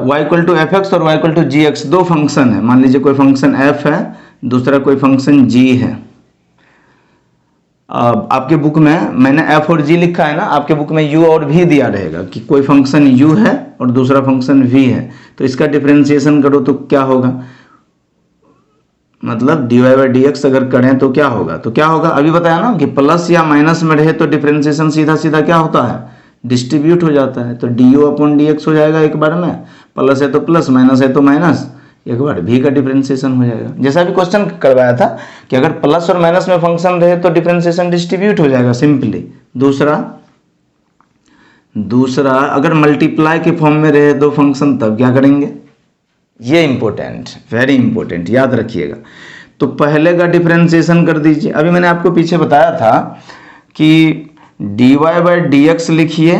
y equal to f x और y equal to g x, दो फंक्शन है। मान लीजिए कोई फंक्शन f है, दूसरा कोई फंक्शन g है। आपके बुक में मैंने f और g लिखा है ना, आपके बुक में u और v दिया रहेगा कि कोई फंक्शन u है और दूसरा फंक्शन v है, तो इसका डिफरेंशिएशन करो तो क्या होगा, मतलब dy बाई डी एक्स अगर करें तो क्या होगा, तो क्या होगा अभी बताया ना कि प्लस या माइनस में रहे तो डिफरेंशिएशन सीधा सीधा क्या होता है, डिस्ट्रीब्यूट हो जाता है। तो d o upon d x हो जाएगा एक बार में, प्लस है तो प्लस, माइनस है तो माइनस, एक बार भी का डिफरेंशिएशन हो जाएगा। जैसा भी क्वेश्चन करवाया था कि अगर प्लस और माइनस में फंक्शन रहे तो डिफरेंशिएशन डिस्ट्रीब्यूट हो जाएगा सिंपली। दूसरा अगर मल्टीप्लाई के फॉर्म में रहे दो फंक्शन तब क्या करेंगे, ये इंपॉर्टेंट, वेरी इंपॉर्टेंट, याद रखिएगा। तो पहले का डिफरेंशिएशन कर दीजिए। अभी मैंने आपको पीछे बताया था कि dy बाई डी एक्स लिखिए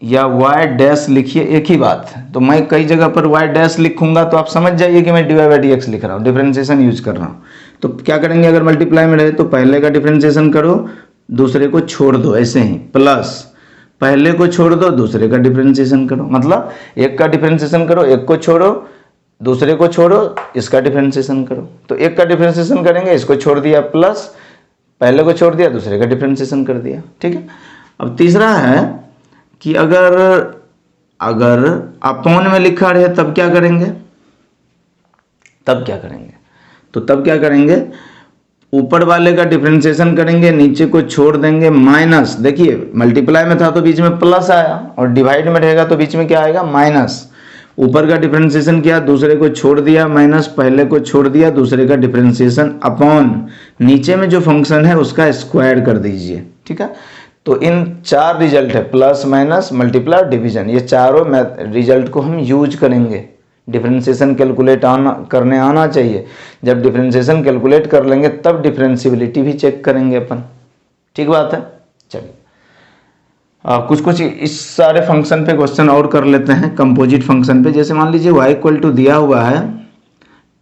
या y डैश लिखिए, एक ही बात है। तो मैं कई जगह पर y डैश लिखूंगा तो आप समझ जाइए कि मैं dy बाई डी एक्स लिख रहा हूँ, डिफरेंशिएशन यूज कर रहा हूँ। तो क्या करेंगे, अगर मल्टीप्लाई में रहे तो पहले का डिफरेंशिएशन करो, दूसरे को छोड़ दो, ऐसे ही प्लस पहले को छोड़ दो, दूसरे का डिफरेंशिएशन करो। मतलब एक का डिफरेंशिएशन करो, एक को छोड़ो, दूसरे को छोड़ो, इसका डिफरेंशिएशन करो। तो एक का डिफरेंशिएशन करेंगे, इसको छोड़ दिया प्लस, पहले को छोड़ दिया, दूसरे का डिफरेंशिएशन कर दिया, ठीक है। अब तीसरा है कि अगर अपॉन में लिखा रहे तब क्या करेंगे, तो तब क्या करेंगे, ऊपर वाले का डिफरेंशिएशन करेंगे, नीचे को छोड़ देंगे, माइनस। देखिए मल्टीप्लाई में था तो बीच में प्लस आया और डिवाइड में रहेगा तो बीच में क्या आएगा, माइनस। ऊपर का डिफरेंशिएशन किया, दूसरे को छोड़ दिया माइनस, पहले को छोड़ दिया, दूसरे का डिफरेंशिएशन अपॉन, नीचे में जो फंक्शन है उसका स्क्वायर कर दीजिए, ठीक है। तो इन चार रिजल्ट है, प्लस माइनस मल्टीप्लाई डिवीजन, ये चारों रिजल्ट को हम यूज करेंगे। डिफरेंशिएशन कैलकुलेट करने आना चाहिए। जब डिफरेंशिएशन कैलकुलेट कर लेंगे तब डिफरेंशिएबिलिटी भी चेक करेंगे अपन, ठीक बात है। चलिए कुछ इस सारे फंक्शन पे क्वेश्चन और कर लेते हैं, कंपोजिट फंक्शन पे। जैसे मान लीजिए y इक्वल टू दिया हुआ है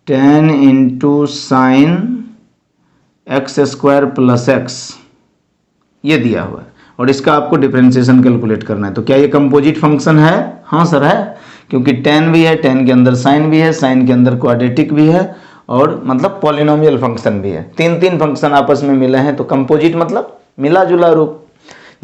10 into sine x square plus x, ये दिया हुआ है और इसका आपको डिफरेंशिएशन कैलकुलेट करना है। तो क्या ये कंपोजिट फंक्शन है, हाँ सर है, क्योंकि 10 भी है, 10 के अंदर साइन भी है, साइन के अंदर क्वाड्रेटिक भी है और मतलब पॉलिनोमियल फंक्शन भी है। तीन फंक्शन आपस में मिले हैं तो कंपोजिट मतलब मिला जुला रूप।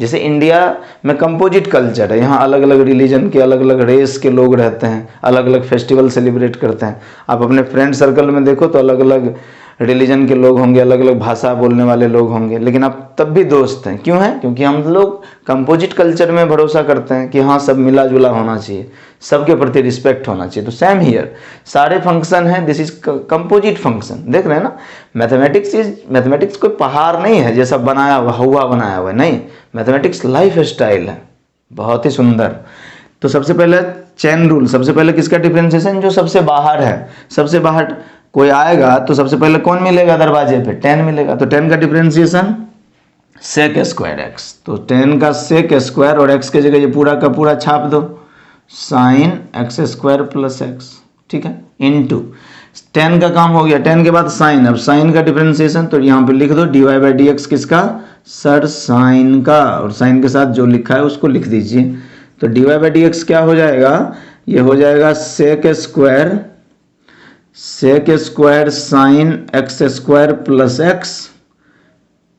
जैसे इंडिया में कंपोजिट कल्चर है, यहाँ अलग अलग रिलीजन के, अलग अलग रेस के लोग रहते हैं, अलग अलग फेस्टिवल सेलिब्रेट करते हैं। आप अपने फ्रेंड सर्कल में देखो तो अलग अलग रिलीजन के लोग होंगे, अलग अलग भाषा बोलने वाले लोग होंगे, लेकिन आप तब भी दोस्त हैं। क्यों हैं, क्योंकि हम लोग कंपोजिट कल्चर में भरोसा करते हैं कि हाँ सब मिला जुला होना चाहिए, सबके प्रति रिस्पेक्ट होना चाहिए। तो सेम हियर, सारे फंक्शन हैं, दिस इज कंपोजिट फंक्शन। देख रहे हैं ना, मैथमेटिक्स कोई पहाड़ नहीं है जैसा बनाया हुआ है, नहीं, मैथमेटिक्स लाइफ स्टाइल है, बहुत ही सुंदर। तो सबसे पहले चेन रूल, सबसे पहले किसका डिफरेंशिएशन, जो सबसे बाहर है, सबसे बाहर कोई आएगा तो सबसे पहले कौन मिलेगा दरवाजे पे, 10 मिलेगा। तो 10 का डिफरेंशिएशन सेक स्क्वायर एक्स, तो 10 का सेक स्क्वायर और एक्स के जगह ये पूरा का पूरा छाप दो, sign x square plus x, ठीक है, इनटू 10 का काम हो गया। 10 के बाद साइन, अब साइन का डिफरेंशिएशन तो यहाँ पे लिख दो dy बाई डी एक्स, किसका, सर साइन का, और साइन के साथ जो लिखा है उसको लिख दीजिए। तो dy बाई डी एक्स क्या हो जाएगा, ये हो जाएगा sec square sine x square plus x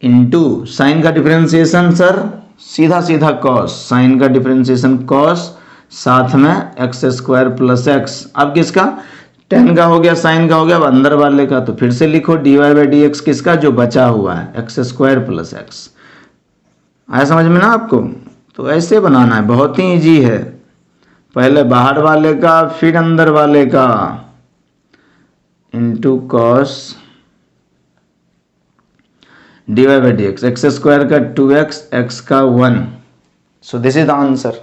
into sine का डिफरेंशिएशन सर सीधा सीधा कॉस, साइन का डिफरेंशिएशन कॉस, साथ में एक्स स्क्वायर प्लस एक्स। अब किसका, 10 का हो गया, साइन का हो गया, अब अंदर वाले का। तो फिर से लिखो dy बाई डी एक्स, किसका, जो बचा हुआ है, एक्स स्क्वायर प्लस एक्स। आया समझ में ना आपको। तो ऐसे बनाना है, बहुत ही इजी है, पहले बाहर वाले का फिर अंदर वाले का, into cos d Y by D x, x square का 2x, एक्स का 1। So this is the answer.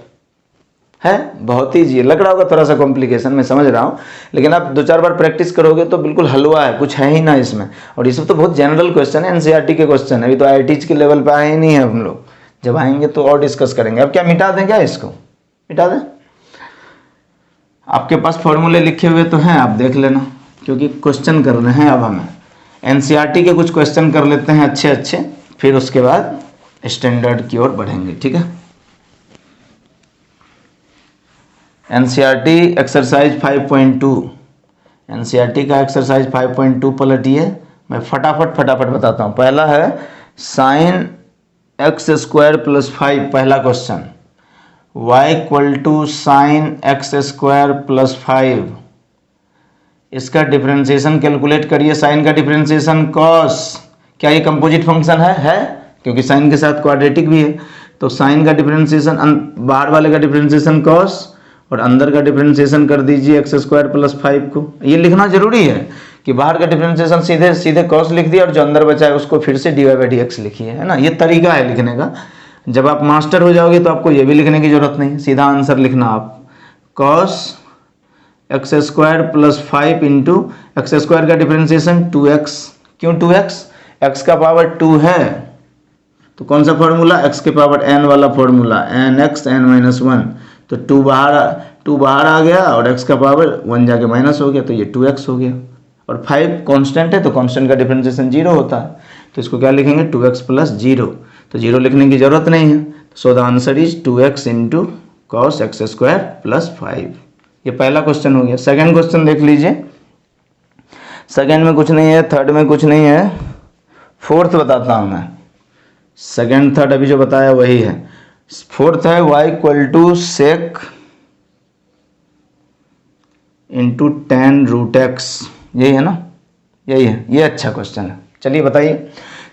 है बहुत ही ईजी, लग रहा होगा थोड़ा सा कॉम्प्लिकेशन, मैं समझ रहा हूँ, लेकिन आप 2-4 बार प्रैक्टिस करोगे तो बिल्कुल हलवा है, कुछ है ही ना इसमें। और इसमें तो बहुत जनरल क्वेश्चन है, एनसीईआरटी के क्वेश्चन है, अभी तो आईआईटी के लेवल पे आए ही नहीं है हम लोग। जब आएंगे तो और डिस्कस करेंगे। अब क्या मिटा दें, क्या इसको मिटा दें? आपके पास फॉर्मूले लिखे हुए तो हैं, आप देख लेना, क्योंकि क्वेश्चन कर रहे हैं अब हमें। एनसीईआरटी के कुछ क्वेश्चन कर लेते हैं अच्छे अच्छे, फिर उसके बाद स्टैंडर्ड की ओर बढ़ेंगे, ठीक है। एनसीईआरटी एक्सरसाइज 5.2, एनसीईआरटी का एक्सरसाइज 5.2 पलटिए, मैं फटाफट बताता हूँ। पहला है साइन एक्स स्क्वायर प्लस 5, पहला question. y equal to sine x square plus 5, इसका डिफरेंशिएशन कैलकुलेट करिए। साइन का डिफरेंशिएशन कॉस, क्या ये कंपोजिट फंक्शन है? क्योंकि साइन के साथ क्वाड्रेटिक भी है, तो साइन का डिफरेंशिएशन, बाहर वाले का डिफरेंशिएशन कॉस और अंदर का डिफरेंशिएशन कर दीजिए एक्स स्क्वायर प्लस 5 को। ये लिखना जरूरी है कि बाहर का डिफरेंशिएशन सीधे सीधे कॉस लिख दिया और जो अंदर बचा है उसको फिर से d Y by D x लिखिए, है ना। ये तरीका है लिखने का। जब आप मास्टर हो जाओगे तो आपको ये भी लिखने की जरूरत नहीं, सीधा आंसर लिखना आप। Cos x square plus 5 into x square का डिफरेंशिएशन 2x। क्यों 2x? x का पावर 2 है, तो कौन सा फॉर्मूला? x के पावर n वाला फॉर्मूला, nx n-1। तो 2 बाहर आ गया और x का पावर 1 जाके माइनस हो गया, तो ये 2x हो गया। और 5 कांस्टेंट है, तो कांस्टेंट का डिफरेंशिएशन 0 होता है, तो इसको क्या लिखेंगे? 2x plus 0। तो 0 लिखने की जरूरत नहीं है। So the answer is 2x into cos x square plus 5। ये पहला क्वेश्चन हो गया। सेकंड क्वेश्चन देख लीजिए। सेकंड में कुछ नहीं है, थर्ड में कुछ नहीं है, फोर्थ बताता हूं मैं। सेकंड थर्ड अभी जो बताया वही है। फोर्थ है y equal to sec into tan root x, यही है ना? यही है, ये अच्छा क्वेश्चन है। चलिए बताइए।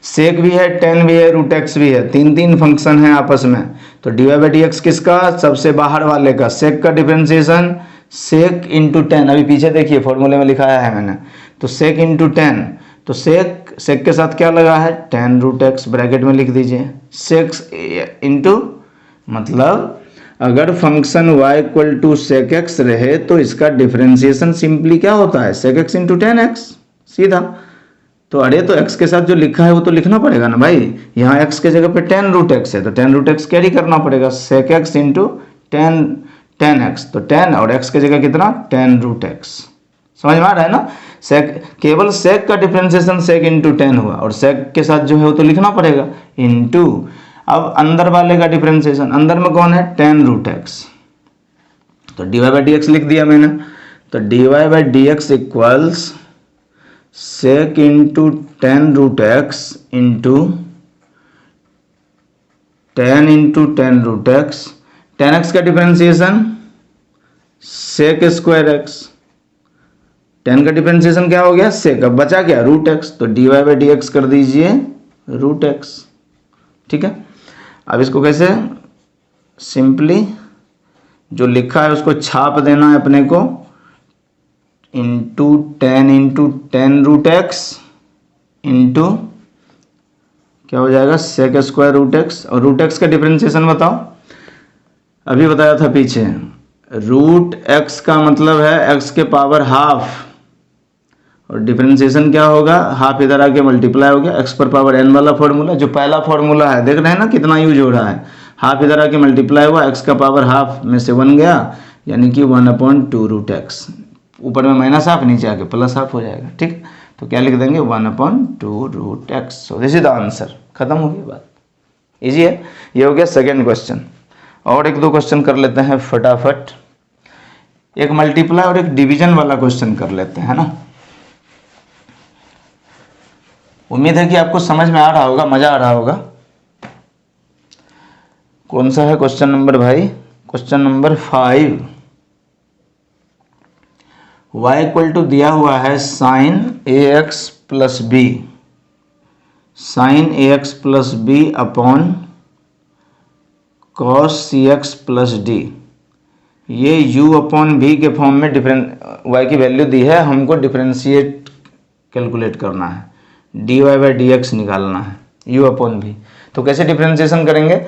सेक भी है, टेन भी है, रूट एक्स भी है, तीन फंक्शन है आपस में। तो D Y by D x किसका? सबसे बाहर वाले का। सेक का डिफरेंशिएशन सेक इंटू टेन, अभी पीछे देखिए फॉर्मूले में लिखाया है मैंने। तो सेक इंटू टेन, तो सेक के साथ क्या लगा है? टेन रूट एक्स, ब्रैकेट में लिख दीजिए। सेक्स इंटू, मतलब अगर function y equal to sec x रहे तो इसका डिफरेंशिएशन सिंपली क्या होता है? Sec x into tan x, सीधा। तो अरे तो x के साथ जो लिखा है वो तो लिखना पड़ेगा ना भाई। यहाँ x के जगह पे टेन रूट एक्स है, तो टेन रूट एक्स कैरी करना पड़ेगा। Sec x into tan x, तो टेन और x के जगह कितना? Tan root x. समझ में आ रहा है ना? सेक, केवल सेक का डिफरेंशिएशन सेक इंटू टेन हुआ, और सेक के साथ जो है वो तो लिखना पड़ेगा इंटू। अब अंदर वाले का डिफरेंशिएशन, अंदर में कौन है? टेन रूट एक्स, तो D Y by D X लिख दिया मैंने। तो D Y by D X equals sec into tan root x into tan root X. Tan X का differentiation sec square X, tan का डिफरेंशिएशन क्या हो गया? सेक। अब बचा क्या? रूट एक्स, तो D Y by D X कर दीजिए रूट एक्स, ठीक है। अब इसको कैसे? सिंपली जो लिखा है उसको छाप देना है अपने को, into tan root x into क्या हो जाएगा? Sec square root x. और रूट एक्स का डिफरेंशिएशन बताओ, अभी बताया था पीछे। रूट एक्स का मतलब है एक्स के पावर हाफ, और डिफरेंशिएशन क्या होगा? हाफ इधर आके मल्टीप्लाई हो गया, एक्स पर पावर एन वाला फॉर्मूला, जो पहला फॉर्मूला है, देख रहे हैं ना कितना यूज हो रहा है। हाफ इधर आके मल्टीप्लाई हुआ, एक्स का पावर हाफ में से 1 गया, यानी कि 1/2 रूट एक्स। ऊपर में माइनस हाफ, नीचे आके प्लस हाफ हो जाएगा, ठीक। तो क्या लिख देंगे? 1/2 root x. So this is the answer. खत्म हो गई बात, इजी है। ये हो गया सेकेंड क्वेश्चन। और एक दो क्वेश्चन कर लेते हैं फटाफट। एक मल्टीप्लाई और एक डिवीजन वाला क्वेश्चन कर लेते हैं ना। उम्मीद है कि आपको समझ में आ रहा होगा, मजा आ रहा होगा। कौन सा है क्वेश्चन नंबर भाई? Question number 5। y equal to दिया हुआ है sine A X plus B, sine A X plus B upon cos C X plus D. ये u अपॉन v के फॉर्म में y की वैल्यू दी है, हमको डिफरेंशिएट कैलकुलेट करना है, dy बाई डी एक्स निकालना है, u अपॉन v। तो कैसे डिफ्रेंशिएशन करेंगे,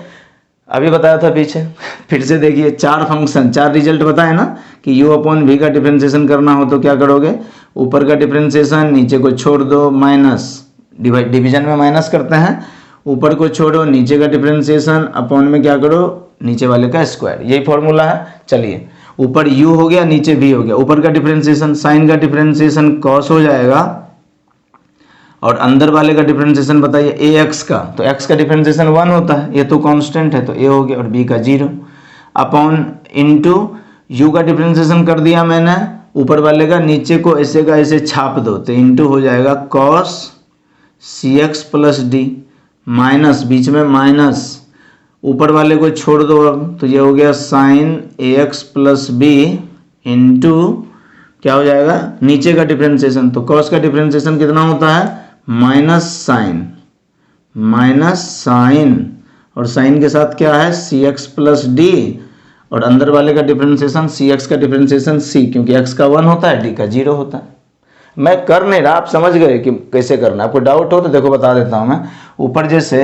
अभी बताया था पीछे, फिर से देखिए, चार फंक्शन, चार रिजल्ट बताए ना कि u अपॉन v का डिफ्रेंशिएशन करना हो तो क्या करोगे, ऊपर का डिफ्रेंशिएशन, नीचे को छोड़ दो, माइनस, डिवीजन में माइनस करते हैं, ऊपर को छोड़ो, नीचे का डिफ्रेंशिएशन, अपॉन में क्या करो, नीचे वाले का स्क्वायर, यही फॉर्मूला है। चलिए, ऊपर u हो गया, नीचे v हो गया, ऊपर का डिफ्रेंशिएशन, साइन का डिफ्रेंशिएशन कॉस हो जाएगा, और अंदर वाले का डिफरेंशिएशन बताइए ax का, तो x का डिफरेंशिएशन 1 होता है, ये तो कांस्टेंट है तो a हो गया, और b का 0 अपॉन इनटू u का डिफरेंशिएशन कर दिया मैंने, ऊपर वाले का, नीचे को ऐसे का ऐसे छाप दो, तो इनटू हो जाएगा cos cx plus D, minus, बीच में माइनस, ऊपर वाले को छोड़ दो अब, तो ये हो गया sine ax plus b into क्या हो जाएगा, नीचे का डिफरेंशिएशन, तो cos का डिफरेंशिएशन कितना होता है, माइनस साइन, और साइन के साथ क्या है, cx प्लस डी, और अंदर वाले का डिफरेंशिएशन cx का डिफरेंशिएशन c, क्योंकि x का 1 होता है, d का 0 होता है। मैं कर नहीं रहा, आप समझ गए कि कैसे करना है। आपको डाउट हो तो देखो बता देता हूँ मैं। ऊपर जैसे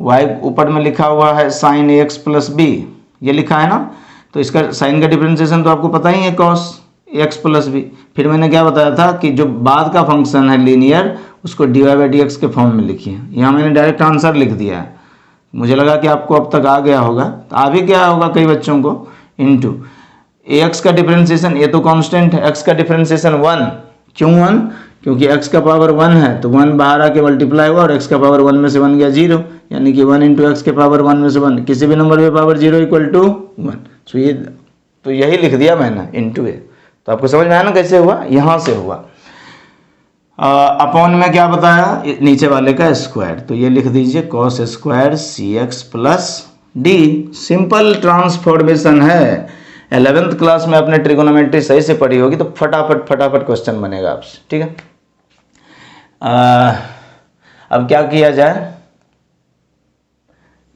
y ऊपर में लिखा हुआ है साइन ax प्लस बी, ये लिखा है ना, तो इसका साइन का डिफरेंशिएशन तो आपको पता ही है, cos x प्लस बी। फिर मैंने क्या बताया था कि जो बाद का फंक्शन है लीनियर, उसको dy बाई डी एक्स के फॉर्म में लिखिए। यहाँ मैंने डायरेक्ट आंसर लिख दिया है, मुझे लगा कि आपको अब तक आ गया होगा, तो आ भी गया होगा कई बच्चों को। इनटू ax का डिफरेंशिएशन, ये तो कांस्टेंट है, x का डिफरेंशिएशन 1, क्यों 1, क्योंकि x का पावर 1 है, तो 1 बाहर आके मल्टीप्लाई हुआ, और x का पावर 1 में से 1 गया 0, यानी कि 1 इंटू एक्स के पावर 1 में से 1, किसी भी नंबर पे पावर 0 इक्वल टू 1। सो ये तो यही लिख दिया मैंने इंटू ए। तो आपको समझ में आया ना कैसे हुआ, यहाँ से हुआ। अपॉन में क्या बताया, नीचे वाले का स्क्वायर, तो ये लिख दीजिए cos square C X plus D. Simple transformation है। 11th क्लास में आपने ट्रिगोनोमेट्री सही से पढ़ी होगी, तो फटाफट क्वेश्चन बनेगा आपसे, ठीक है। अब क्या किया जाए,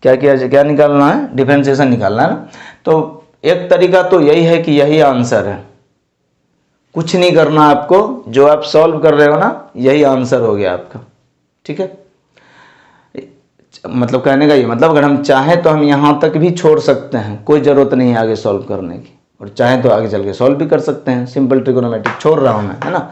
क्या निकालना है, डिफरेंशिएशन निकालना है ना। तो एक तरीका तो यही है कि यही आंसर है, कुछ नहीं करना आपको, जो आप सॉल्व कर रहे हो ना, यही आंसर हो गया आपका, ठीक है। मतलब कहने का ये मतलब, अगर हम चाहें तो हम यहाँ तक भी छोड़ सकते हैं, कोई ज़रूरत नहीं है आगे सॉल्व करने की, और चाहें तो आगे चल के सॉल्व भी कर सकते हैं। सिंपल ट्रिगोनोमेट्रिक छोड़ रहा हूँ मैं, है ना,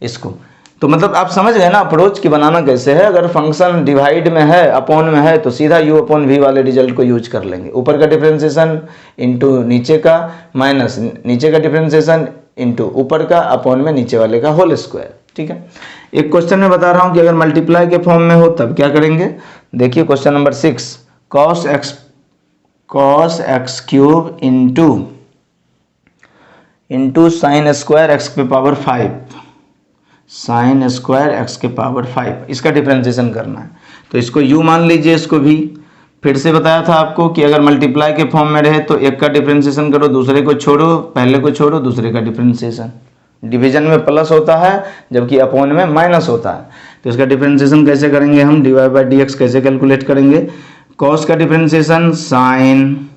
इसको। तो मतलब आप समझ गए ना अप्रोच की बनाना कैसे है। अगर फंक्शन डिवाइड में है, अपॉन में है, तो सीधा u अपॉन वी वाले रिजल्ट को यूज कर लेंगे। ऊपर का डिफरेंशिएशन इंटू नीचे का, माइनस नीचे का डिफरेंशिएशन इंटू ऊपर का, अपॉन में नीचे वाले का होल स्क्वायर, ठीक है। एक क्वेश्चन में बता रहा हूँ कि अगर मल्टीप्लाई के फॉर्म में हो तब क्या करेंगे। देखिए question number 6, cos x cube into sine square x के पावर 5, साइन स्क्वायर एक्स के पावर 5, इसका डिफरेंशिएशन करना है। तो इसको u मान लीजिए, इसको भी। फिर से बताया था आपको कि अगर मल्टीप्लाई के फॉर्म में रहे तो एक का डिफरेंशिएशन करो, दूसरे को छोड़ो, पहले को छोड़ो, दूसरे का डिफरेंशिएशन। डिवीजन में प्लस होता है, जबकि अपॉन में माइनस होता है। तो इसका डिफरेंशिएशन कैसे करेंगे हम, dy बाई डी एक्स कैसे कैलकुलेट करेंगे। cos का डिफरेंशिएशन साइन,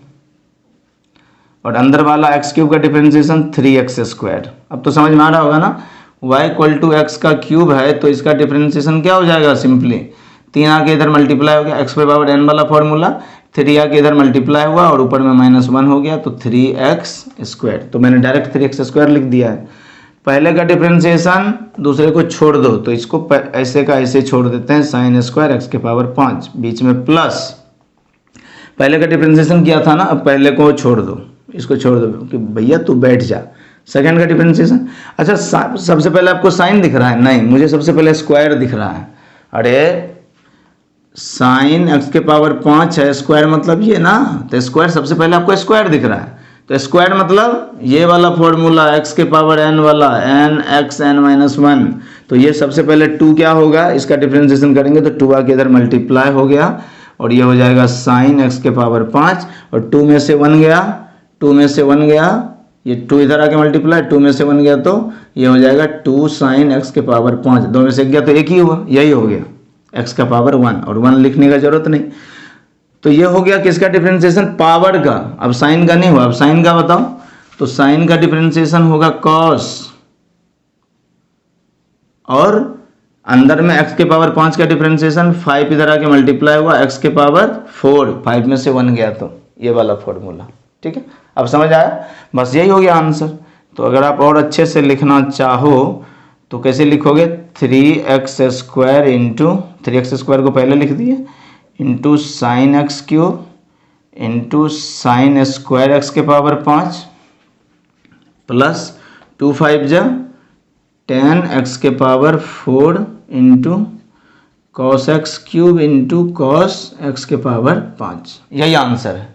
और अंदर वाला x क्यूब का डिफरेंशिएशन 3x स्क्वायर। अब तो समझ में आ रहा होगा ना, y इक्वल टू एक्स का क्यूब है, तो इसका डिफरेंशिएशन क्या हो जाएगा, सिंपली 3 आके इधर मल्टीप्लाई हो गया, x पे पावर n वाला फॉर्मूला, 3 आके इधर मल्टीप्लाई हुआ, और ऊपर में -1 हो गया, तो 3x स्क्वायर। तो मैंने डायरेक्ट 3x स्क्वायर लिख दिया है। पहले का डिफरेंशिएशन दूसरे को छोड़ दो, तो इसको ऐसे का ऐसे छोड़ देते हैं, साइन स्क्वायर एक्स के पावर 5, बीच में प्लस। पहले का डिफरेंशिएशन किया था ना, अब पहले को छोड़ दो, इसको छोड़ दो कि भैया तू बैठ जा। सेकंड का डिफरेंशिएशन, अच्छा सबसे पहले आपको साइन दिख रहा है, नहीं, मुझे सबसे पहले स्क्वायर दिख रहा है। अरे साइन एक्स के पावर 5 है, स्क्वायर मतलब ये ना, तो स्क्वायर सबसे पहले आपको स्क्वायर दिख रहा है। तो स्क्वायर मतलब ये वाला फॉर्मूला एक्स के पावर n वाला, n x n माइनस 1। तो ये सबसे पहले 2 क्या होगा, इसका डिफरेंशिएशन करेंगे तो 2 आके इधर मल्टीप्लाई हो गया, और ये हो जाएगा साइन एक्स के पावर 5, और 2 में से 1 गया, 2 में से 1 गया, ये 2 इधर आके मल्टीप्लाई, 2 में से 1 गया, तो ये हो जाएगा 2 साइन एक्स के पावर 5। 2 में से 1 गया तो 1 ही हुआ, यही हो गया x का पावर 1, और 1 लिखने का जरूरत नहीं। तो ये हो गया किसका डिफरेंशिएशन, पावर का। अब साइन का नहीं हुआ, अब साइन का बताओ। तो साइन का डिफरेंशिएशन होगा cos, और अंदर में x के पावर 5 का डिफरेंशिएशन, 5 इधर आके मल्टीप्लाई हुआ, x के पावर 4, 5 में से 1 गया तो ये वाला फॉर्मूला। ठीक है, अब समझ आया? बस यही हो गया आंसर। तो अगर आप और अच्छे से लिखना चाहो तो कैसे लिखोगे, 3x² इंटू 3x² को पहले लिख दिए, into sine x cube into sine square x के पावर 5 प्लस 2 5 जा 10 एक्स के power 4 into cos x cube into cos x के पावर 5। यही आंसर है।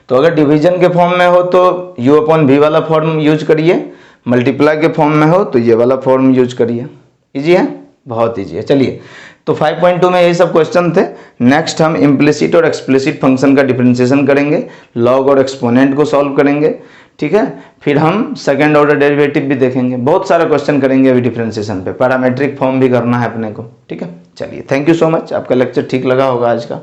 तो अगर डिवीजन के फॉर्म में हो तो u/v वाला फॉर्म यूज करिए, मल्टीप्लाई के फॉर्म में हो तो ये वाला फॉर्म यूज करिए। इजी है, बहुत इजी है। चलिए, तो 5.2 में यही सब क्वेश्चन थे। नेक्स्ट हम इम्प्लिसिट और एक्सप्लिसिट फंक्शन का डिफरेंशिएशन करेंगे, लॉग और एक्सपोनेंट को सॉल्व करेंगे। ठीक है, फिर हम सेकंड ऑर्डर डेरिवेटिव भी देखेंगे, बहुत सारा क्वेश्चन करेंगे अभी डिफरेंशिएशन पे, पैरामेट्रिक फॉर्म भी करना है अपने को। ठीक है, चलिए, थैंक यू सो मच। आपका लेक्चर ठीक लगा होगा आज का।